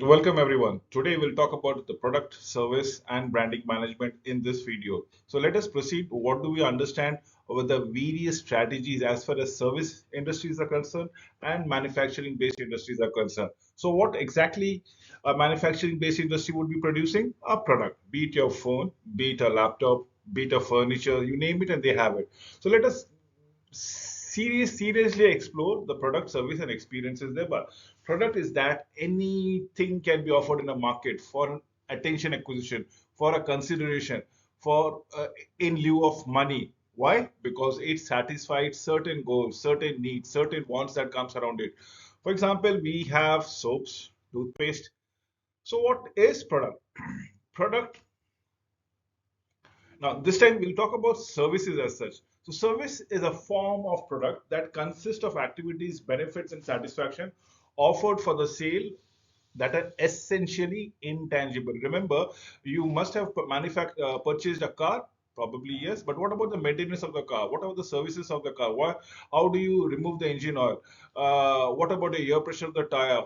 Welcome everyone. Today we'll talk about the product, service, and branding management in this video. So let us proceed. What do we understand over the various strategies as far as service industries are concerned and manufacturing based industries are concerned? So what exactly a manufacturing based industry would be producing? A product, be it your phone, be it a laptop, be it a furniture, you name it and they have it. So let us seriously explore the product, service, and experiences there. But product is that anything can be offered in a market for attention acquisition, for a consideration, for in lieu of money. Why? Because it satisfies certain goals, certain needs, certain wants that comes around it. For example, we have soaps, toothpaste. So what is product? Product, now, this time we'll talk about services as such. So, service is a form of product that consists of activities, benefits, and satisfaction offered for the sale that are essentially intangible. Remember, you must have purchased a car, probably yes, but what about the maintenance of the car? What are the services of the car? How do you remove the engine oil? What about the air pressure of the tire?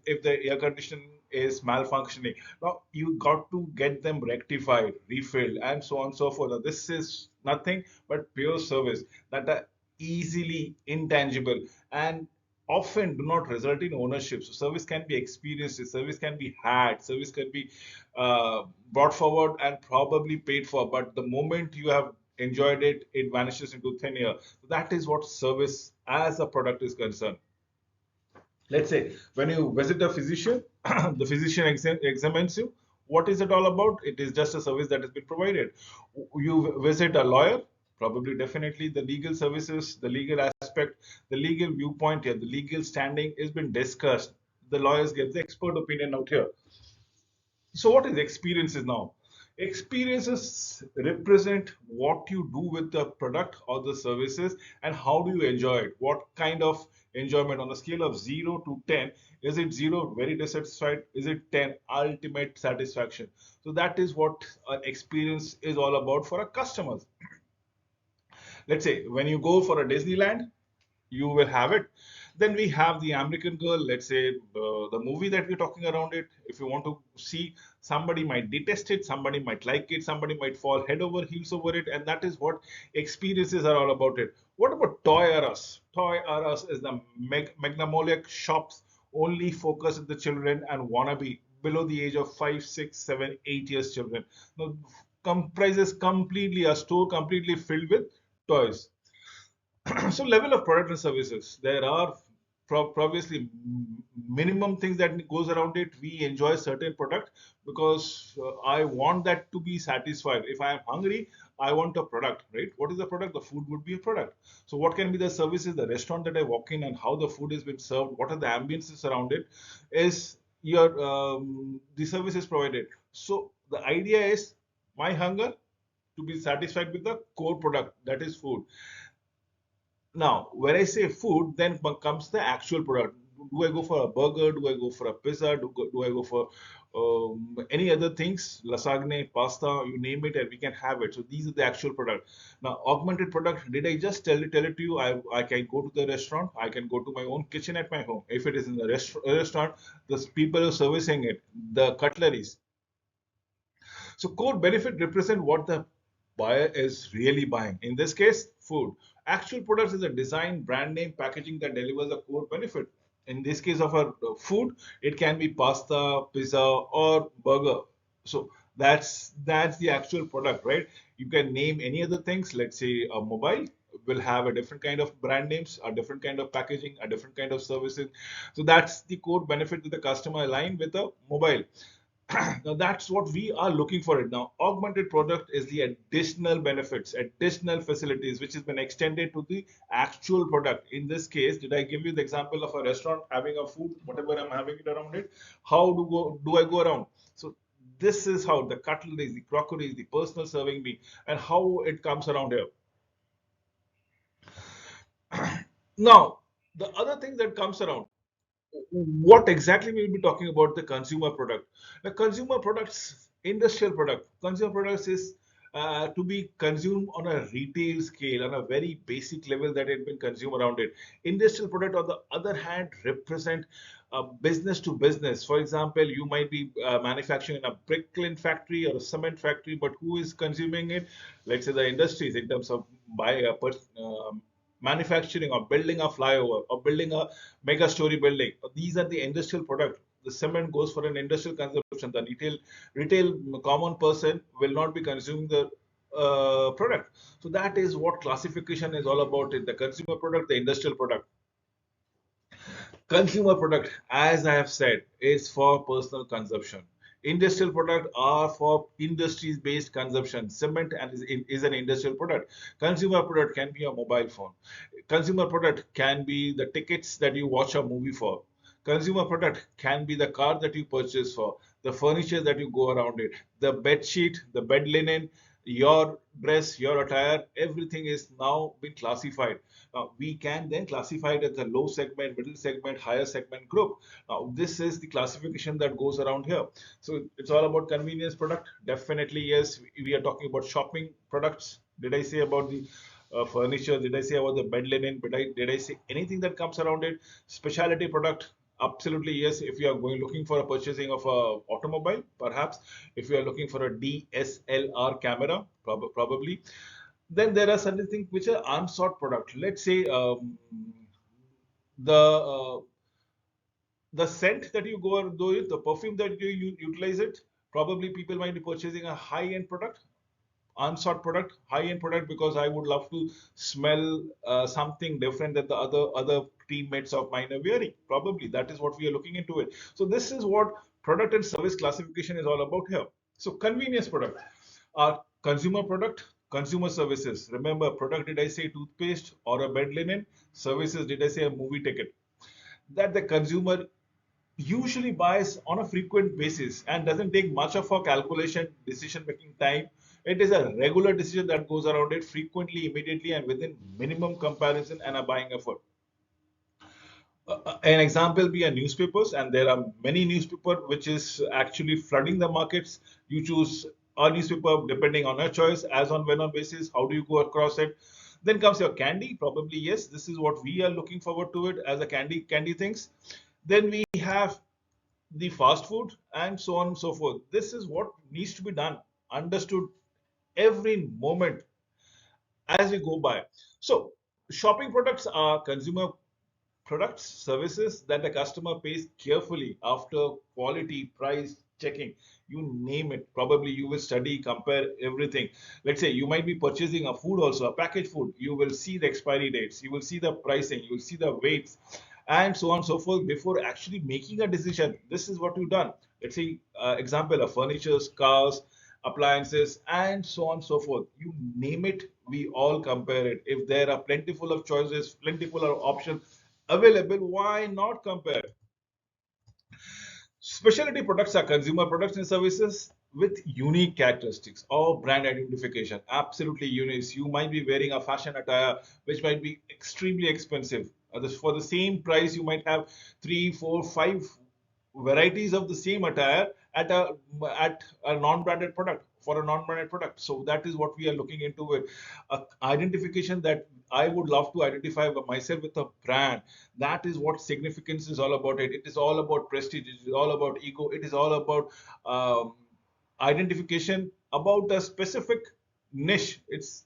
If the air conditioning is malfunctioning? Now, you got to get them rectified, refilled, and so on and so forth. Now, this is nothing but pure service that are easily intangible and often do not result in ownership. So service can be experienced, service can be had, service can be brought forward and probably paid for. But the moment you have enjoyed it, it vanishes into thin air. So that is what service as a product is concerned. Let's say when you visit a physician, the physician examines you. What is it all about? It is just a service that has been provided. You visit a lawyer, probably definitely the legal services, the legal aspect, the legal viewpoint here, the legal standing has been discussed. The lawyers give the expert opinion out here. So, what is experiences now? Experiences represent what you do with the product or the services and how do you enjoy it. What kind of enjoyment on a scale of 0 to 10? Is it 0, very dissatisfied? Is it 10, ultimate satisfaction? So, that is what an experience is all about for a customer. Let's say when you go for a Disneyland, you will have it. Then we have the American Girl, let's say the movie that we're talking around it. If you want to see, somebody might detest it, somebody might like it, somebody might fall head over heels over it, and that is what experiences are all about it. What about Toy R Us? Toy R Us is the magnamolic shops only focus on the children and wannabe below the age of 5, 6, 7, 8 years children. Now, comprises completely a store completely filled with toys. So level of product and services, there are obviously minimum things that goes around it. We enjoy certain product because I want that to be satisfied. If I am hungry, I want a product, right? What is the product? The food would be a product. So what can be the services? The restaurant that I walk in and how the food has been served, what are the ambiences around it, is your the service is provided. So the idea is my hunger to be satisfied with the core product, that is food. Now, when I say food, then comes the actual product. Do I go for a burger? Do I go for a pizza? Do I go for any other things? Lasagne, pasta, you name it, and we can have it. So these are the actual product. Now, augmented product. Did I just tell it to you? I can go to the restaurant. I can go to my own kitchen at my home. If it is in the restaurant, the people are servicing it, the cutleries. So core benefit represent what the buyer is really buying. In this case, food. Actual products is a design, brand name, packaging that delivers a core benefit. In this case of a food, it can be pasta, pizza, or burger. So that's the actual product, right? You can name any other things. Let's say a mobile will have a different kind of brand names, a different kind of packaging, a different kind of services. So that's the core benefit that the customer align with a mobile. Now that's what we are looking for it now. Augmented product is the additional benefits, additional facilities, which has been extended to the actual product. In this case, did I give you the example of a restaurant having a food, whatever I'm having it around it? How do I go around? So this is how the cutlery, the crockery, the personal serving me, and how it comes around here. Now, the other thing that comes around, what exactly we'll be talking about the consumer product. The consumer products, industrial product. Consumer products is to be consumed on a retail scale, on a very basic level that had been consumed around it. Industrial product, on the other hand, represent business to business. For example, you might be manufacturing in a bricklin factory or a cement factory, but who is consuming it? Let's say the industries in terms of manufacturing or building a flyover or building a mega story building. These are the industrial product. The cement goes for an industrial consumption. The retail common person will not be consuming the product. So that is what classification is all about. The consumer product, the industrial product. Consumer product, as I have said, is for personal consumption. Industrial product are for industries based consumption. Cement is an industrial product. Consumer product can be a mobile phone. Consumer product can be the tickets that you watch a movie for. Consumer product can be the car that you purchase for, the furniture that you go around it, the bed sheet, the bed linen, your dress, your attire, everything is now been classified. We can then classify it as a low segment, middle segment, higher segment group. Now, this is the classification that goes around here. So it's all about convenience product. Definitely, yes, we are talking about shopping products. Did I say about the furniture? Did I say about the bed linen? Did I say anything that comes around it? Specialty product. Absolutely yes. If you are looking for a purchasing of a automobile, perhaps. If you are looking for a DSLR camera, probably. Then there are certain things which are unsought product. Let's say the scent that you go and do it, the perfume that you utilize it. Probably people might be purchasing a high-end product, unsought product, high-end product, because I would love to smell something different than the other teammates of mine are wearing. Probably that is what we are looking into it. So this is what product and service classification is all about here. So convenience product are consumer product, consumer services. Remember, product, did I say toothpaste or a bed linen? Services, did I say a movie ticket? That the consumer usually buys on a frequent basis and doesn't take much of a calculation, decision making time. It is a regular decision that goes around it frequently, immediately, and within minimum comparison and a buying effort. An example be a newspapers, and there are many newspaper which is actually flooding the markets. You choose a newspaper depending on your choice, as on when on basis. How do you go across it? Then comes your candy. Probably yes, this is what we are looking forward to it as a candy things. Then we have the fast food and so on and so forth. This is what needs to be done, understood every moment as we go by. So, shopping products are consumer products, services that the customer pays carefully after quality, price checking. You name it. Probably you will study, compare everything. Let's say you might be purchasing a food also, a packaged food. You will see the expiry dates, you will see the pricing, you will see the weights, and so on and so forth before actually making a decision. This is what you've done. Let's say, example of furniture, cars, appliances, and so on and so forth. You name it, we all compare it. If there are plentiful of choices, plentiful of options available, why not compare? Specialty products are consumer products and services with unique characteristics or brand identification. Absolutely unique. You might be wearing a fashion attire which might be extremely expensive. For the same price, you might have three, four, five varieties of the same attire at a non-branded product, for a non-branded product. So that is what we are looking into it. Identification that I would love to identify myself with a brand. That is what significance is all about. It is all about prestige. It is all about ego. It is all about identification about a specific niche. It's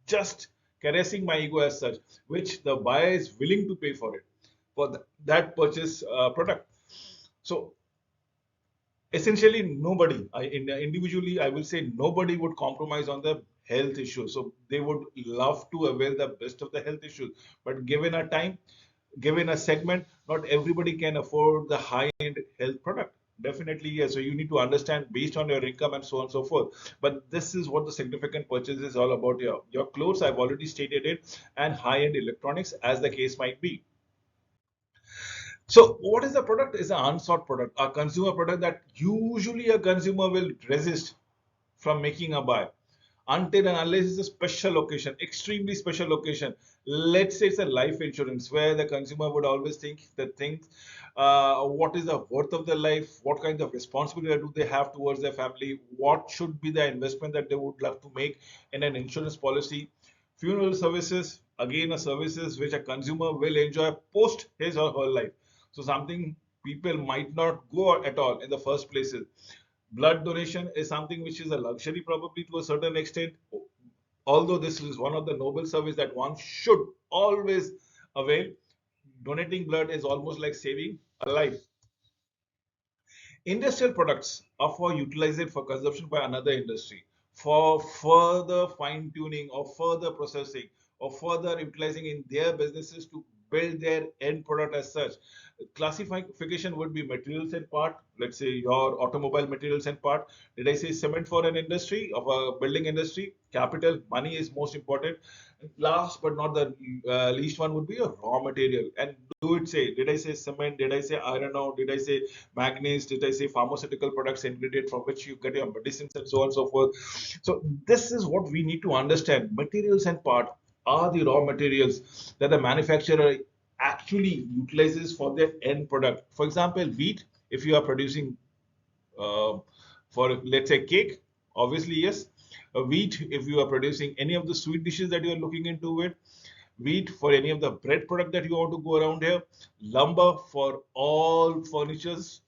just caressing my ego as such, which the buyer is willing to pay for it, for that purchase product. So essentially, nobody, individually, I will say nobody would compromise on the health issue. So they would love to avail the best of the health issues. But given a time, given a segment, not everybody can afford the high-end health product. Definitely, yes. So you need to understand based on your income and so on and so forth. But this is what the significant purchase is all about here. Your clothes, I've already stated it, and high-end electronics, as the case might be. So what is the product? Is an unsought product, a consumer product that usually a consumer will resist from making a buy. until and unless it's a special occasion, extremely special occasion. Let's say it's a life insurance where the consumer would always think that things, what is the worth of their life, what kind of responsibility do they have towards their family, what should be the investment that they would love to make in an insurance policy. Funeral services, again, are services which a consumer will enjoy post his or her life. So something people might not go at all in the first places. Blood donation is something which is a luxury probably to a certain extent, although this is one of the noble service that one should always avail. Donating blood is almost like saving a life. Industrial products are for utilized for consumption by another industry for further fine tuning or further processing or further utilizing in their businesses to build their end product as such. Classification would be materials and part. Let's say your automobile materials and part. Did I say cement for an industry of a building industry? Capital, money is most important. Last but not the least one would be a raw material. And do it say, did I say cement? Did I say iron ore? Did I say manganese? Did I say pharmaceutical products ingredient from which you get your medicines and so on and so forth? So this is what we need to understand. Materials and part are the raw materials that the manufacturer actually utilizes for their end product. For example, wheat, if you are producing uh, for let's say cake, obviously yes. Wheat, if you are producing any of the sweet dishes that you are looking into it. Wheat for any of the bread product that you want to go around here. Lumber for all furnitures.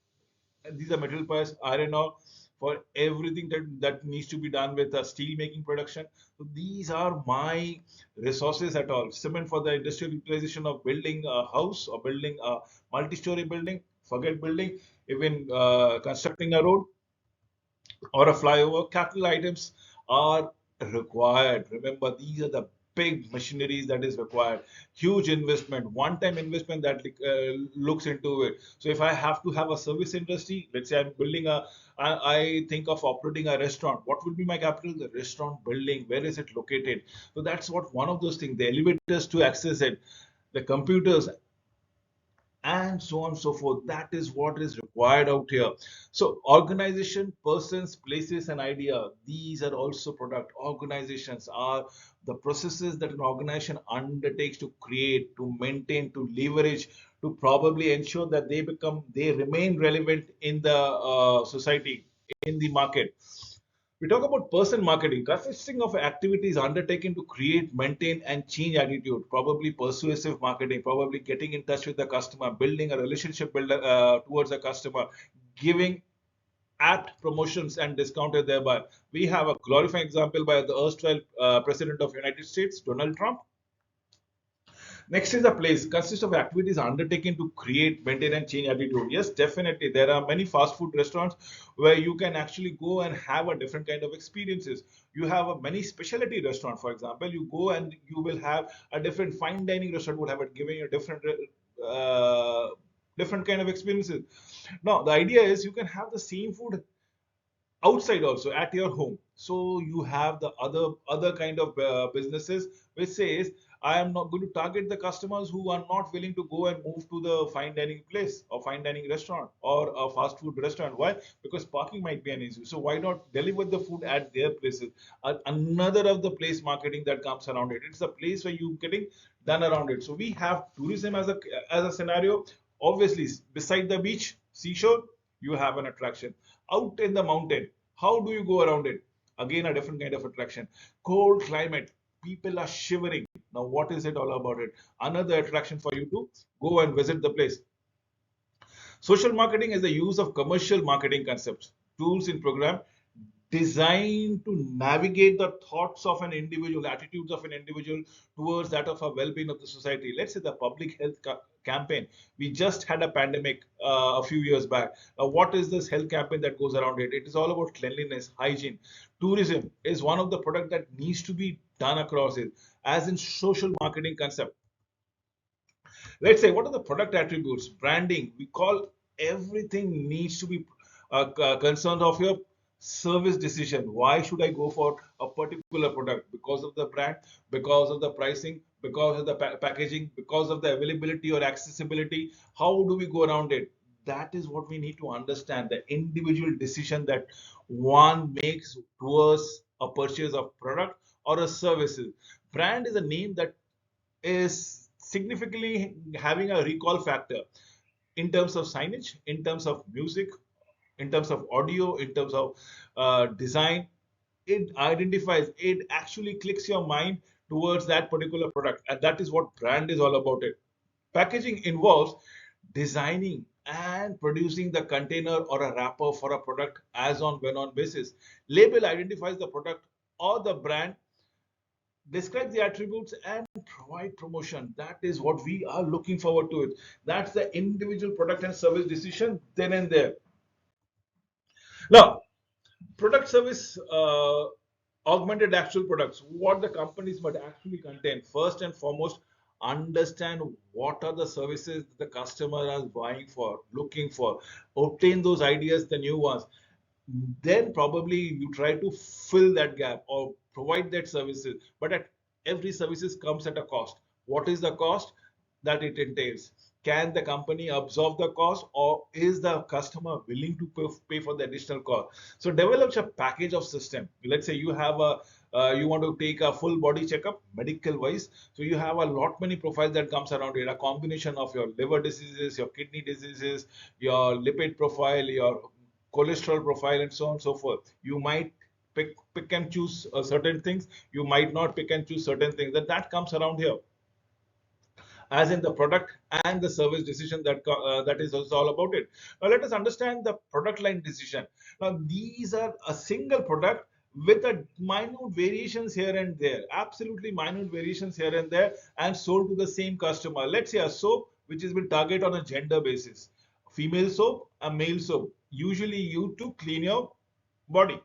These are metal parts. Iron ore for everything that needs to be done with steel making production. So these are my resources at all. Cement for the industrial utilization of building a house or building a multi-story building. Forget building, even constructing a road or a flyover. Capital items are required. Remember, these are the big machineries that is required. Huge investment, one-time investment that looks into it. So if I have to have a service industry, let's say I'm building I think of operating a restaurant. What would be my capital? The restaurant building. Where is it located? So that's what one of those things. The elevators to access it, the computers, and so on and so forth. That is what is required out here. So organization, persons, places, and idea, these are also product. Organizations are the processes that an organization undertakes to create, to maintain, to leverage, to probably ensure that they remain relevant in the society, in the market. We talk about person marketing, consisting of activities undertaken to create, maintain, and change attitude. Probably persuasive marketing, probably getting in touch with the customer, building a relationship towards the customer, giving apt promotions and discounted thereby. We have a glorifying example by the erstwhile President of United States, Donald Trump. Next is the place, consists of activities undertaken to create, maintain, and change attitude. Yes, definitely. There are many fast food restaurants where you can actually go and have a different kind of experiences. You have a many specialty restaurant, for example. You go and you will have a different fine dining restaurant would have it giving you uh, different kind of experiences. Now, the idea is you can have the same food outside also at your home. So you have the other kind of businesses which says I am not going to target the customers who are not willing to go and move to the fine dining place or fine dining restaurant or a fast food restaurant. Why? Because parking might be an issue. So why not deliver the food at their places? Another of the place marketing that comes around it. It's a place where you getting done around it. So we have tourism as a scenario. Obviously, beside the beach, seashore, you have an attraction. Out in the mountain, how do you go around it? Again, a different kind of attraction. Cold climate, people are shivering. Now, what is it all about it? Another attraction for you to go and visit the place. Social marketing is the use of commercial marketing concepts, tools in program designed to navigate the thoughts of an individual, attitudes of an individual towards that of a well-being of the society. Let's say the public health campaign. We just had a pandemic a few years back. What is this health campaign that goes around it? It is all about cleanliness, hygiene. Tourism is one of the product that needs to be done across it, as in social marketing concept. Let's say what are the product attributes? Branding. We call everything needs to be concerned of your service decision. Why should I go for a particular product? Because of the brand, because of the pricing, because of the packaging, because of the availability or accessibility. How do we go around it? That is what we need to understand, the individual decision that one makes towards a purchase of product or a services. Brand is a name that is significantly having a recall factor in terms of signage, in terms of music, in terms of audio, in terms of design. It identifies, it actually clicks your mind towards that particular product, and that is what brand is all about. It packaging involves designing and producing the container or a wrapper for a product as on when on basis. Label identifies the product or the brand, describe the attributes and provide promotion. That is what we are looking forward to it. That's the individual product and service decision then and there. Now, product service augmented actual products, what the companies must actually contain. First and foremost, understand what are the services the customer is buying for, looking for, obtain those ideas, the new ones. Then probably you try to fill that gap or provide that services, but at every services comes at a cost. What is the cost that it entails? Can the company absorb the cost, or is the customer willing to pay for the additional cost? So develop a package of system. Let's say you have a you want to take a full body checkup medical wise, so you have a lot many profiles that comes around it, a combination of your liver diseases, your kidney diseases, your lipid profile, your cholesterol profile, and so on and so forth. You might pick and choose certain things, you might not pick and choose certain things. That comes around here, as in the product and the service decision that is also all about it. Now let us understand the product line decision. Now these are a single product with a minute variations here and there, absolutely minute variations here and there, and sold to the same customer. Let's say a soap which has been targeted on a gender basis, female soap, a male soap, usually used to clean your body.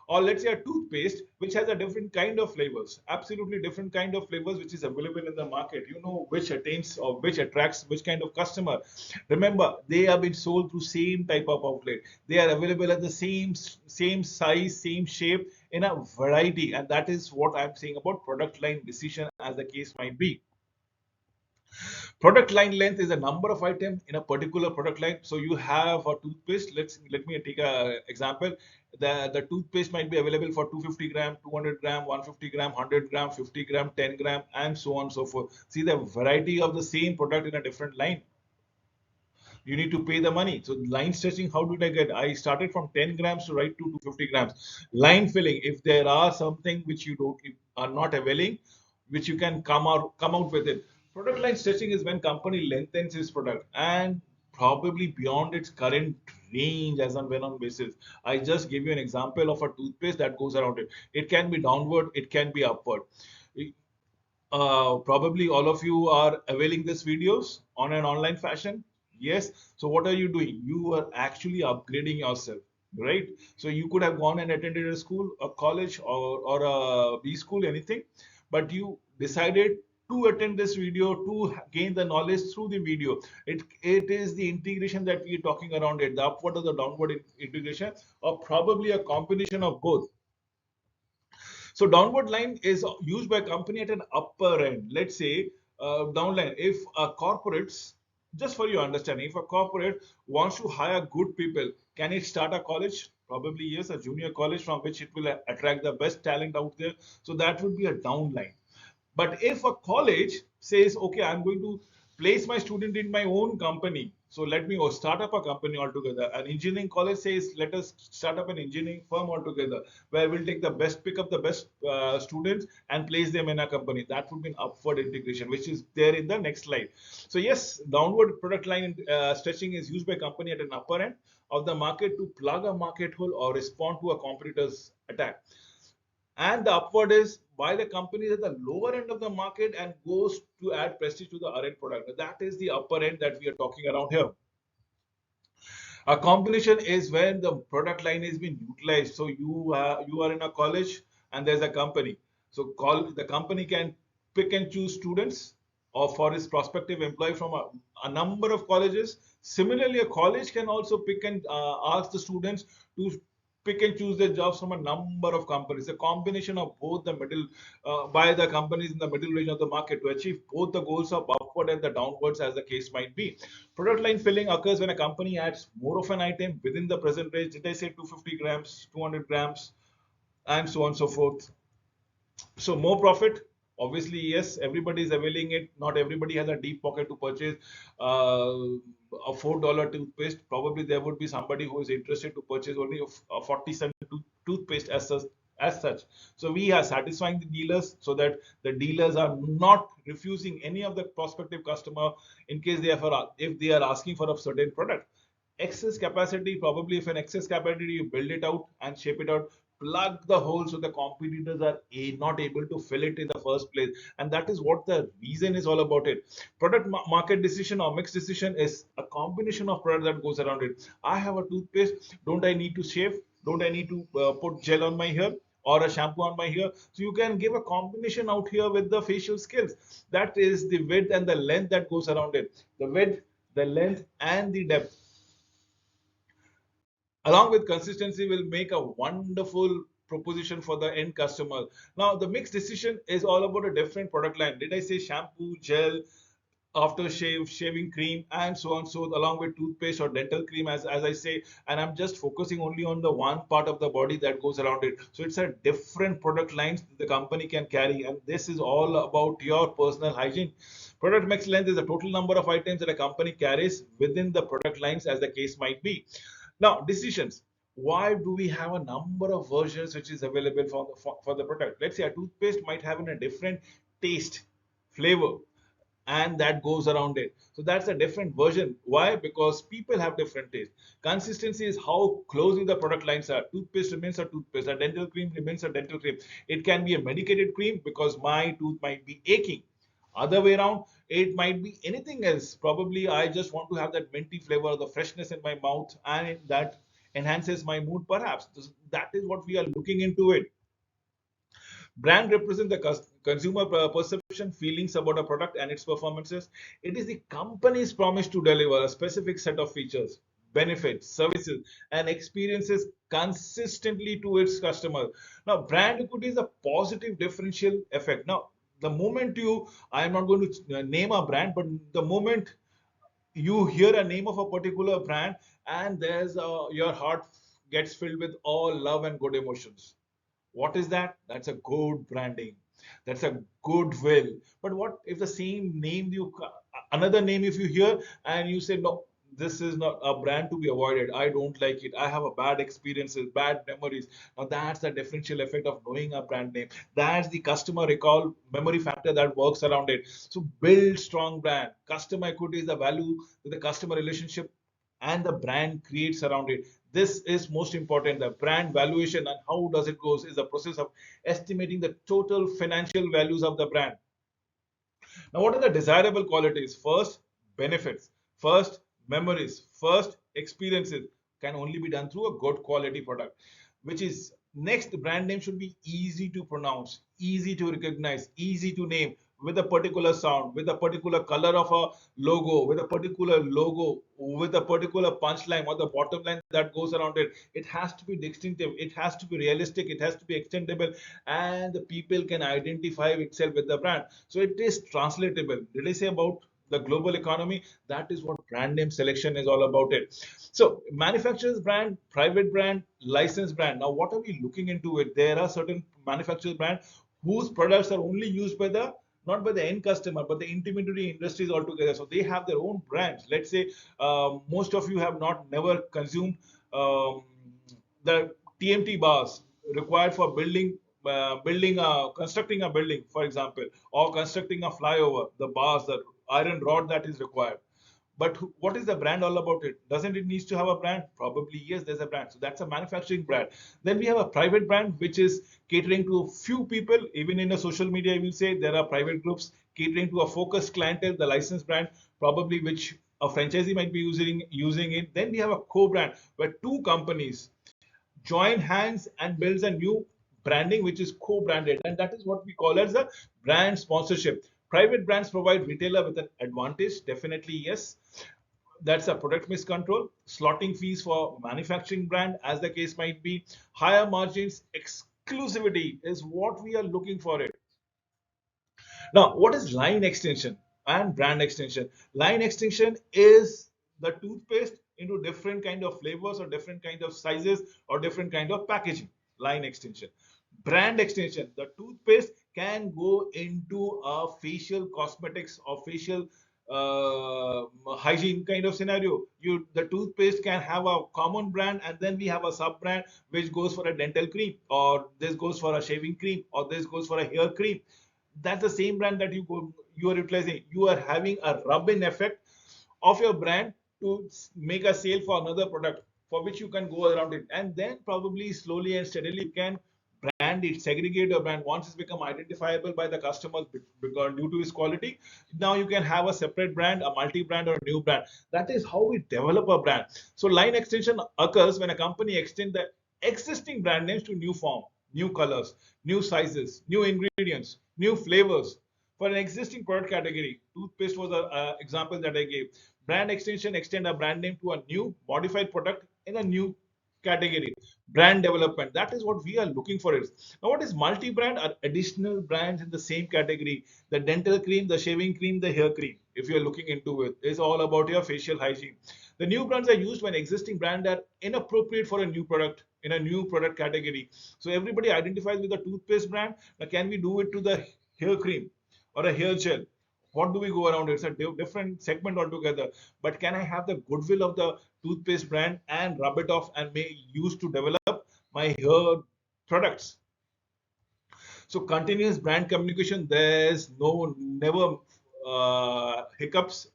Or let's say a toothpaste which has a different kind of flavors, absolutely different kind of flavors which is available in the market. You know which attains or which attracts which kind of customer. Remember, they have been sold through same type of outlet, they are available at the same size, same shape, in a variety, and that is what I'm saying about product line decision, as the case might be. Product line length is a number of items in a particular product line. So you have a toothpaste. Let me take a example. The toothpaste might be available for 250 gram, 200 gram, 150 gram, 100 gram, 50 gram, 10 gram, and so on and so forth. See the variety of the same product in a different line. You need to pay the money. So line stretching, how did I get? I started from 10 grams to right to 250 grams. Line filling, if there are something which you don't are not availing, which you can come out with it. Product line stretching is when company lengthens its product and probably beyond its current range as on when on basis. I just give you an example of a toothpaste that goes around it. It can be downward, it can be upward. Probably all of you are availing these videos on an online fashion. Yes. So what are you doing? You are actually upgrading yourself, right? So you could have gone and attended a school, a college, or a B school, anything, but you decided to attend this video to gain the knowledge through the video. It is the integration that we are talking around it, the upward or the downward integration, or probably a combination of both. So downward line is used by company at an upper end. Let's say downline. If a corporates, just for your understanding, if a corporate wants to hire good people, can it start a college? Probably yes, a junior college from which it will attract the best talent out there. So that would be a downline. But if a college says, okay, I'm going to place my student in my own company, so let me start up a company altogether. An engineering college says, let us start up an engineering firm altogether, where we'll take the best, pick up the best students and place them in a company. That would be an upward integration, which is there in the next slide. So yes, downward product line stretching is used by company at an upper end of the market to plug a market hole or respond to a competitor's attack. And the upward is by the companies at the lower end of the market and goes to add prestige to the current product. That is the upper end that we are talking around here. A combination is when the product line is being utilized. So you are in a college and there's a company. So the company can pick and choose students or for its prospective employee from a number of colleges. Similarly, a college can also pick and ask the students to pick and choose their jobs from a number of companies. A combination of both the middle by the companies in the middle range of the market to achieve both the goals of upward and the downwards, as the case might be. Product line filling occurs when a company adds more of an item within the present range. Did I say 250 grams, 200 grams, and so on and so forth. So more profit, obviously, yes, everybody is availing it. Not everybody has a deep pocket to purchase a $4 toothpaste. Probably there would be somebody who is interested to purchase only a 40-cent toothpaste as such. So we are satisfying the dealers so that the dealers are not refusing any of the prospective customer in case they are, if they are asking for a certain product. Excess capacity, probably if an excess capacity, you build it out and shape it out, plug the hole so the competitors are not able to fill it in the first place. And that is what the reason is all about it. Product market decision or mixed decision is a combination of product that goes around it. I have a toothpaste, don't I need to shave? Don't I need to put gel on my hair or a shampoo on my hair? So you can give a combination out here with the facial skills. That is the width and the length that goes around it. The width, the length, and the depth along with consistency will make a wonderful proposition for the end customer. Now, the mixed decision is all about a different product line. Did I say shampoo, gel, aftershave, shaving cream, and so on, so along with toothpaste or dental cream, as I say, and I'm just focusing only on the one part of the body that goes around it. So it's a different product lines the company can carry, and this is all about your personal hygiene. Product mix length is the total number of items that a company carries within the product lines, as the case might be. Now, decisions. Why do we have a number of versions which is available for the product? Let's say a toothpaste might have a different taste, flavor, and that goes around it. So that's a different version. Why? Because people have different taste. Consistency is how closely the product lines are. Toothpaste remains a toothpaste. A dental cream remains a dental cream. It can be a medicated cream because my tooth might be aching. Other way around, it might be anything else. Probably I just want to have that minty flavor, the freshness in my mouth, and that enhances my mood. Perhaps that is what we are looking into it. Brand represent the consumer perception, feelings about a product and its performances. It is the company's promise to deliver a specific set of features, benefits, services, and experiences consistently to its customer. Now, brand equity is a positive differential effect. Now, the moment I am not going to name a brand, but the moment you hear a name of a particular brand and your heart gets filled with all love and good emotions. What is that? That's a good branding. That's a goodwill. But what if the same name another name if you hear and you say, no, this is not a brand to be avoided. I don't like it. I have a bad experiences, bad memories. Now that's the differential effect of knowing a brand name. That's the customer recall memory factor that works around it. So build strong brand. Customer equity is the value that the customer relationship and the brand creates around it. This is most important. The brand valuation and how does it goes is the process of estimating the total financial values of the brand. Now, what are the desirable qualities? First, benefits. First, memories. First, experiences can only be done through a good quality product, which is next, brand name should be easy to pronounce, easy to recognize, easy to name with a particular sound, with a particular color of a logo, with a particular punchline or the bottom line that goes around it. It has to be distinctive, it has to be realistic, it has to be extendable, and the people can identify itself with the brand. So it is translatable. Did I say about the global economy? That is what brand name selection is all about it. So manufacturer's brand, private brand, licensed brand. Now what are we looking into it? There are certain manufacturer's brand whose products are only used by the not by the end customer but the intermediary industries altogether. So they have their own brands. Let's say most of you have not never consumed the TMT bars required for constructing a building, for example, or constructing a flyover, the bars, the iron rod that is required. But what is the brand all about it? Doesn't it needs to have a brand? Probably yes, there's a brand. So that's a manufacturing brand. Then we have a private brand, which is catering to few people. Even in a social media, you will say there are private groups catering to a focused clientele, the licensed brand, probably which a franchisee might be using it. Then we have a co-brand where two companies join hands and builds a new branding which is co-branded, and that is what we call as a brand sponsorship. Private brands provide retailer with an advantage, definitely yes. That's a product miscontrol, slotting fees for manufacturing brand as the case might be, higher margins, exclusivity is what we are looking for it. Now, what is line extension and brand extension? Line extension is the toothpaste into different kind of flavors or different kind of sizes or different kind of packaging. Line extension. Brand extension. The toothpaste can go into a facial cosmetics or facial hygiene kind of scenario. The toothpaste can have a common brand, and then we have a sub brand which goes for a dental cream, or this goes for a shaving cream, or this goes for a hair cream. That's the same brand that you are utilizing. You are having a rub-in effect of your brand to make a sale for another product for which you can go around it, and then probably slowly and steadily you can brand it, segregate your brand. Once it's become identifiable by the customers because due to its quality, now you can have a separate brand, a multi-brand, or a new brand. That is how we develop a brand. So line extension occurs when a company extends the existing brand names to new form, new colors, new sizes, new ingredients, new flavors. For an existing product category, toothpaste was an example that I gave. Brand extension extend a brand name to a new modified product in a new category. Brand development, that is what we are looking for. Is now what is multi-brand are additional brands in the same category. The dental cream, the shaving cream, the hair cream, if you're looking into it, is all about your facial hygiene. The new brands are used when existing brands are inappropriate for a new product in a new product category. So everybody identifies with the toothpaste brand. Now can we do it to the hair cream or a hair gel? What do we go around? It's a different segment altogether. But can I have the goodwill of the toothpaste brand and rub it off and may use to develop my hair products? So continuous brand communication. There's no never hiccups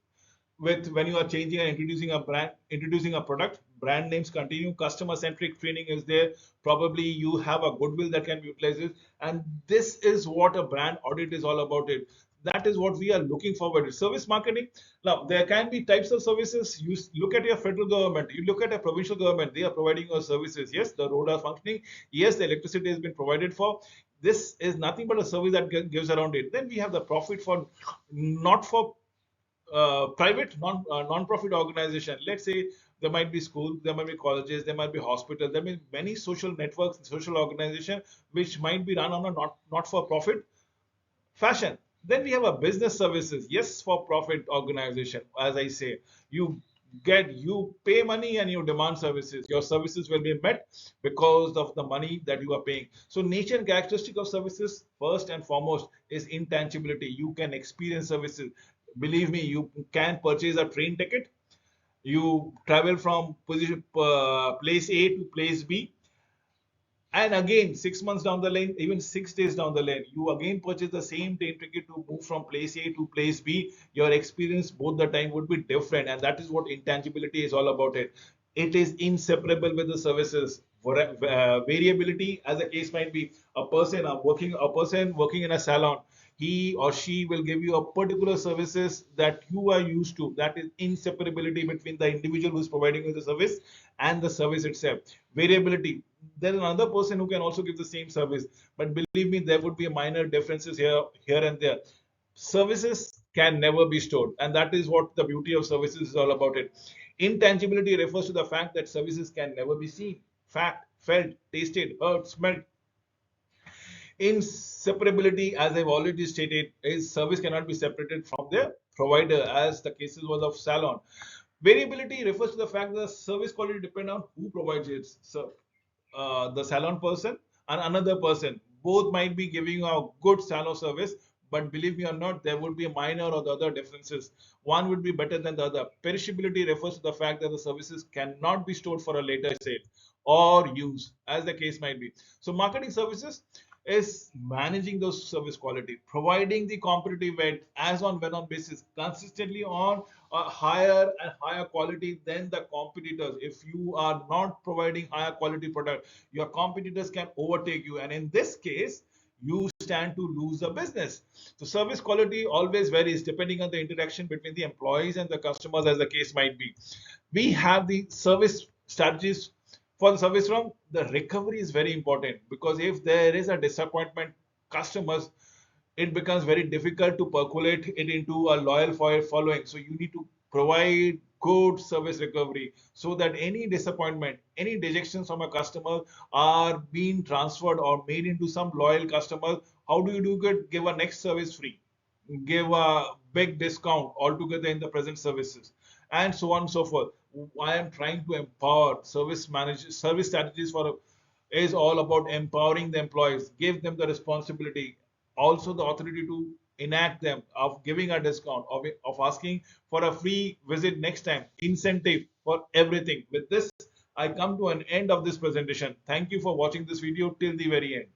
with when you are changing and introducing a brand, introducing a product. Brand names continue. Customer centric training is there. Probably you have a goodwill that can be utilized, and this is what a brand audit is all about. It that is what we are looking forward to. Service marketing. Now there can be types of services. You look at your federal government, you look at a provincial government, they are providing your services. Yes, the road are functioning. Yes, the electricity has been provided for. This is nothing but a service that gives around it. Then we have the profit for not for private non-profit organization. Let's say there might be schools, there might be colleges, there might be hospitals, there may be many social networks, social organizations which might be run on a not for profit fashion. Then we have a business services, yes, for profit organization. As I say, you pay money and you demand services. Your services will be met because of the money that you are paying. So nature and characteristic of services, first and foremost, is intangibility. You can experience services. Believe me, you can purchase a train ticket. You travel from place A to place B, and again, 6 months down the lane, even 6 days down the lane, you again purchase the same train ticket to move from place A to place B. Your experience both the time would be different, and that is what intangibility is all about. It is inseparable with the services. Variability, as the case might be, a person working in a salon, he or she will give you a particular services that you are used to. That is inseparability between the individual who is providing you the service and the service itself. Variability, there's another person who can also give the same service, but believe me, there would be minor differences here and there. Services can never be stored, and that is what the beauty of services is all about. It intangibility refers to the fact that services can never be seen, fact, felt, tasted, heard, smelled. Inseparability, as I've already stated, is service cannot be separated from their provider, as the cases was of salon. Variability refers to the fact that the service quality depends on who provides it. So, the salon person and another person both might be giving a good salon service, but believe me or not, there would be a minor or the other differences. One would be better than the other. Perishability refers to the fact that the services cannot be stored for a later sale or use, as the case might be. So marketing services is managing those service quality, providing the competitive edge as on when on basis, consistently on a higher and higher quality than the competitors. If you are not providing higher quality product, your competitors can overtake you, and in this case, you stand to lose the business. So service quality always varies depending on the interaction between the employees and the customers, as the case might be. We have the service strategies for the service wrong. The recovery is very important, because if there is a disappointment, customers, it becomes very difficult to percolate it into a loyal following. So you need to provide good service recovery so that any disappointment, any dejections from a customer are being transferred or made into some loyal customers. How do you do good? Give a next service free, give a big discount altogether in the present services, and so on and so forth. I am trying to empower service strategies for is all about empowering the employees, give them the responsibility, also the authority to enact them, of giving a discount, of asking for a free visit next time, incentive for everything. With this, I come to an end of this presentation. Thank you for watching this video till the very end.